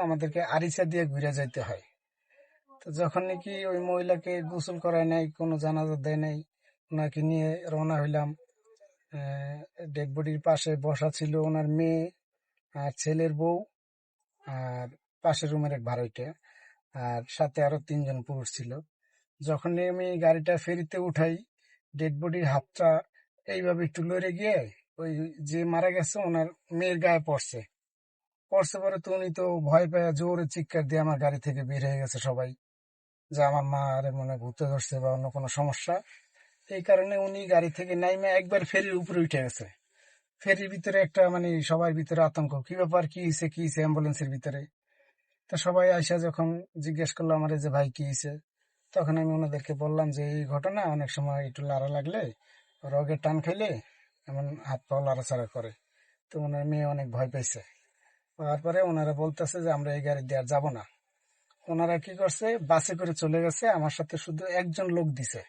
আমাদেরকে আরিচা দিয়ে ঘুরে যাইতে হয়। তো যখন নাকি ওই মহিলাকে গোসল করায় নাই, কোনো জানাজা দেয় নাই, ওনাকে নিয়ে রওনা হইলাম। ডেড বডির পাশে বসা ছিল ওনার মেয়ে আর ছেলের বউ, আর পাশের রুমের এক ভাড়াইটা, আর সাথে আরো 3 জন পুরুষ ছিল। যখনই আমি গাড়িটা ফেরিতে উঠাই, ডেড বডির হাতটা এইভাবে একটু লড়ে গিয়ে ওই যে মারা গেছে ওনার মেয়ের গায়ে পড়ছে। পড়ছে পরে তো উনি তো ভয় পেয়ে জোরে চিৎকার দিয়ে আমার গাড়ি থেকে বের হয়ে গেছে সবাই, যে আমার মা আরে মনে হয় ভূতে ধরছে বা অন্য কোনো সমস্যা। এই কারণে উনি গাড়ি থেকে নাইমা একবার ফেরির উপরে উঠে গেছে। ফেরির ভিতরে একটা মানে সবার ভিতরে আতঙ্ক, কি ব্যাপার, কি হয়েছে অ্যাম্বুলেন্সের ভিতরে। তো সবাই আইসা যখন জিজ্ঞেস করলো আমারে যে ভাই কি হয়েছে, তখন আমি ওনাদেরকে বললাম যে এই ঘটনা, অনেক সময় একটু লাড়া লাগলে, রগের টান খাইলে এমন হাত পা লাড়াচাড়া করে। তো ওনার মেয়ে অনেক ভয় পাইছে। তারপরে ওনারা বলতেছে যে আমরা এই গাড়ি দিয়ে আর যাবো না। ওনারা কি করছে, বাসে করে চলে গেছে, আমার সাথে শুধু একজন লোক দিছে।